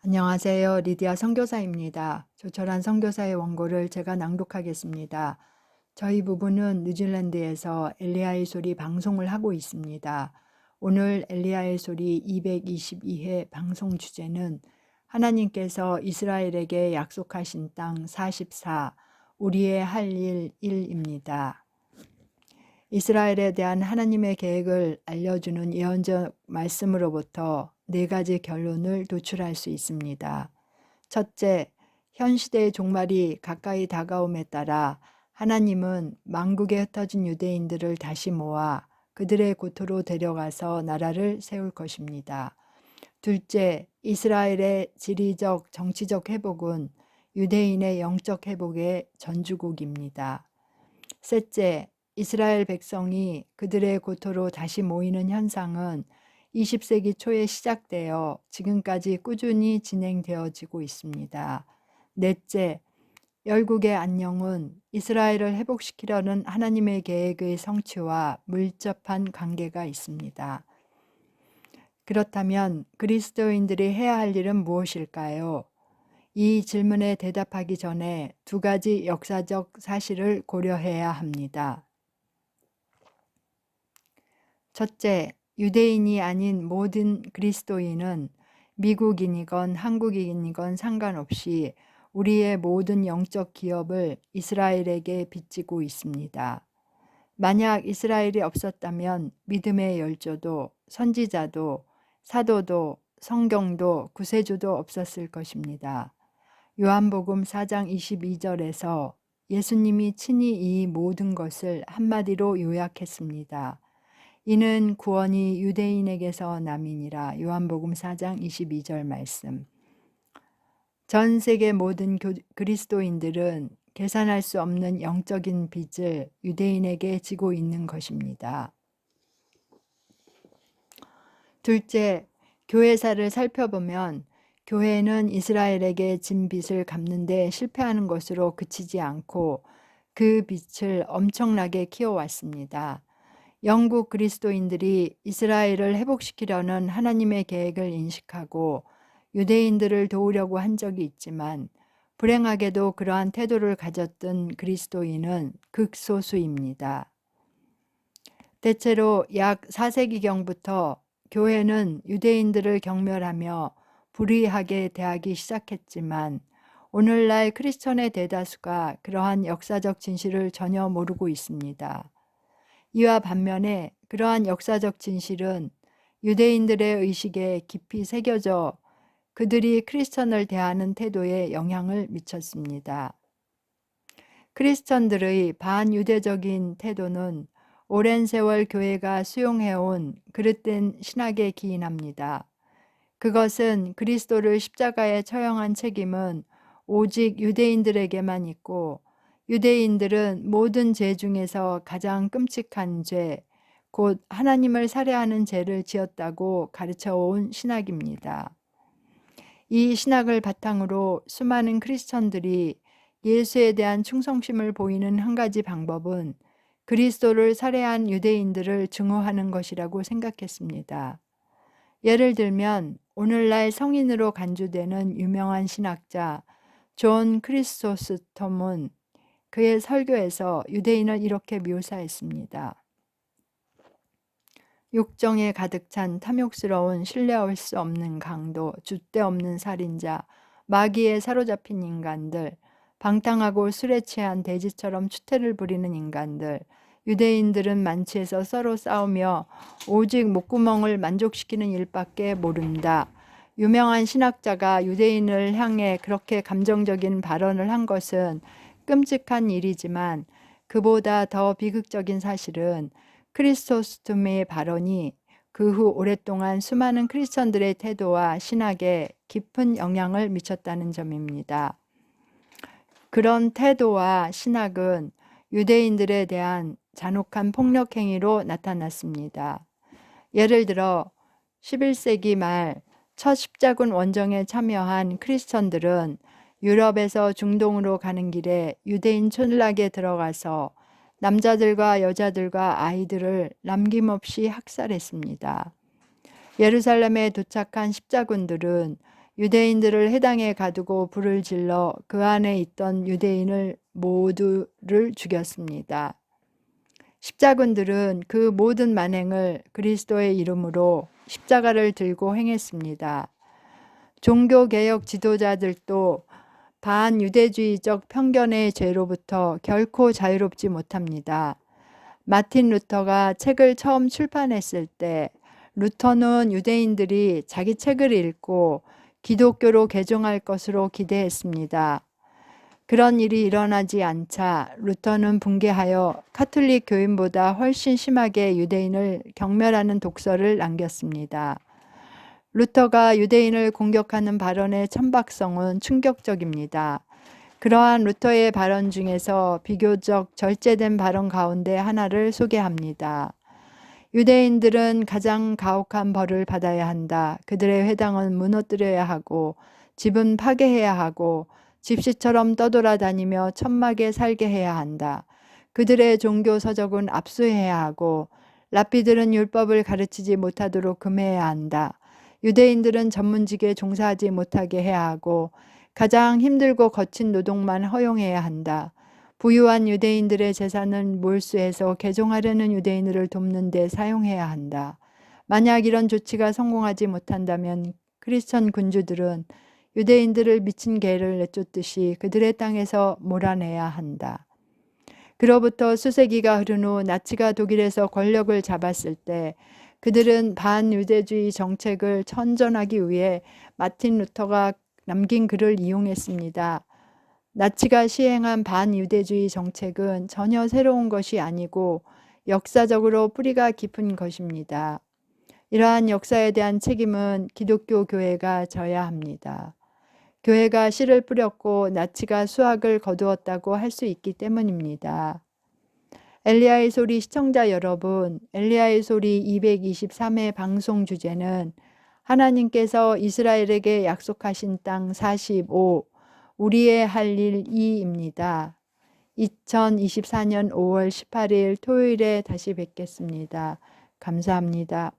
안녕하세요. 리디아 선교사입니다. 조철한 선교사의 원고를 제가 낭독하겠습니다. 저희 부부는 뉴질랜드에서 엘리야의 소리 방송을 하고 있습니다. 오늘 엘리야의 소리 222회 방송 주제는 하나님께서 이스라엘에게 약속하신 땅 44, 우리의 할 일 1입니다. 이스라엘에 대한 하나님의 계획을 알려주는 예언적 말씀으로부터 네 가지 결론을 도출할 수 있습니다. 첫째, 현 시대의 종말이 가까이 다가옴에 따라 하나님은 만국에 흩어진 유대인들을 다시 모아 그들의 고토로 데려가서 나라를 세울 것입니다. 둘째, 이스라엘의 지리적, 정치적 회복은 유대인의 영적 회복의 전주곡입니다. 셋째, 이스라엘 백성이 그들의 고토로 다시 모이는 현상은 20세기 초에 시작되어 지금까지 꾸준히 진행되어지고 있습니다. 넷째, 열국의 안녕은 이스라엘을 회복시키려는 하나님의 계획의 성취와 밀접한 관계가 있습니다. 그렇다면 그리스도인들이 해야 할 일은 무엇일까요? 이 질문에 대답하기 전에 두 가지 역사적 사실을 고려해야 합니다. 첫째, 유대인이 아닌 모든 그리스도인은 미국인이건 한국인이건 상관없이 우리의 모든 영적 기업을 이스라엘에게 빚지고 있습니다. 만약 이스라엘이 없었다면 믿음의 열조도 선지자도 사도도 성경도 구세주도 없었을 것입니다. 요한복음 4장 22절에서 예수님이 친히 이 모든 것을 한마디로 요약했습니다. 이는 구원이 유대인에게서 남이니라. 요한복음 4장 22절 말씀. 전 세계 모든 그리스도인들은 계산할 수 없는 영적인 빚을 유대인에게 지고 있는 것입니다. 둘째, 교회사를 살펴보면 교회는 이스라엘에게 진 빚을 갚는 데 실패하는 것으로 그치지 않고 그 빚을 엄청나게 키워왔습니다. 영국 그리스도인들이 이스라엘을 회복시키려는 하나님의 계획을 인식하고 유대인들을 도우려고 한 적이 있지만 불행하게도 그러한 태도를 가졌던 그리스도인은 극소수입니다. 대체로 약 4세기경부터 교회는 유대인들을 경멸하며 불의하게 대하기 시작했지만 오늘날 크리스천의 대다수가 그러한 역사적 진실을 전혀 모르고 있습니다. 이와 반면에 그러한 역사적 진실은 유대인들의 의식에 깊이 새겨져 그들이 크리스천을 대하는 태도에 영향을 미쳤습니다. 크리스천들의 반유대적인 태도는 오랜 세월 교회가 수용해온 그릇된 신학에 기인합니다. 그것은 그리스도를 십자가에 처형한 책임은 오직 유대인들에게만 있고 유대인들은 모든 죄 중에서 가장 끔찍한 죄, 곧 하나님을 살해하는 죄를 지었다고 가르쳐온 신학입니다. 이 신학을 바탕으로 수많은 크리스천들이 예수에 대한 충성심을 보이는 한 가지 방법은 그리스도를 살해한 유대인들을 증오하는 것이라고 생각했습니다. 예를 들면 오늘날 성인으로 간주되는 유명한 신학자 존 크리소스톰은 그의 설교에서 유대인을 이렇게 묘사했습니다. 욕정에 가득 찬 탐욕스러운 신뢰할 수 없는 강도, 줏대 없는 살인자, 마귀에 사로잡힌 인간들, 방탕하고 술에 취한 돼지처럼 추태를 부리는 인간들, 유대인들은 만취해서 서로 싸우며 오직 목구멍을 만족시키는 일밖에 모른다. 유명한 신학자가 유대인을 향해 그렇게 감정적인 발언을 한 것은 끔찍한 일이지만 그보다 더 비극적인 사실은 크리소스톰의 발언이 그 후 오랫동안 수많은 크리스천들의 태도와 신학에 깊은 영향을 미쳤다는 점입니다. 그런 태도와 신학은 유대인들에 대한 잔혹한 폭력 행위로 나타났습니다. 예를 들어 11세기 말 첫 십자군 원정에 참여한 크리스천들은 유럽에서 중동으로 가는 길에 유대인 촌락에 들어가서 남자들과 여자들과 아이들을 남김없이 학살했습니다. 예루살렘에 도착한 십자군들은 유대인들을 회당에 가두고 불을 질러 그 안에 있던 유대인을 모두를 죽였습니다. 십자군들은 그 모든 만행을 그리스도의 이름으로 십자가를 들고 행했습니다. 종교개혁 지도자들도 반유대주의적 편견의 죄로부터 결코 자유롭지 못합니다. 마틴 루터가 책을 처음 출판했을 때 루터는 유대인들이 자기 책을 읽고 기독교로 개종할 것으로 기대했습니다. 그런 일이 일어나지 않자 루터는 붕괴하여 카톨릭 교인보다 훨씬 심하게 유대인을 경멸하는 독서를 남겼습니다. 루터가 유대인을 공격하는 발언의 천박성은 충격적입니다. 그러한 루터의 발언 중에서 비교적 절제된 발언 가운데 하나를 소개합니다. 유대인들은 가장 가혹한 벌을 받아야 한다. 그들의 회당은 무너뜨려야 하고 집은 파괴해야 하고 집시처럼 떠돌아다니며 천막에 살게 해야 한다. 그들의 종교 서적은 압수해야 하고 랍비들은 율법을 가르치지 못하도록 금해야 한다. 유대인들은 전문직에 종사하지 못하게 해야 하고 가장 힘들고 거친 노동만 허용해야 한다. 부유한 유대인들의 재산은 몰수해서 개종하려는 유대인들을 돕는 데 사용해야 한다. 만약 이런 조치가 성공하지 못한다면 크리스천 군주들은 유대인들을 미친 개를 내쫓듯이 그들의 땅에서 몰아내야 한다. 그로부터 수세기가 흐른 후 나치가 독일에서 권력을 잡았을 때 그들은 반유대주의 정책을 천전하기 위해 마틴 루터가 남긴 글을 이용했습니다. 나치가 시행한 반유대주의 정책은 전혀 새로운 것이 아니고 역사적으로 뿌리가 깊은 것입니다. 이러한 역사에 대한 책임은 기독교 교회가 져야 합니다. 교회가 씨를 뿌렸고 나치가 수확을 거두었다고 할 수 있기 때문입니다. 엘리야의 소리 시청자 여러분, 엘리야의 소리 223회 방송 주제는 하나님께서 이스라엘에게 약속하신 땅 45, 우리의 할 일 2입니다. 2024년 5월 18일 토요일에 다시 뵙겠습니다. 감사합니다.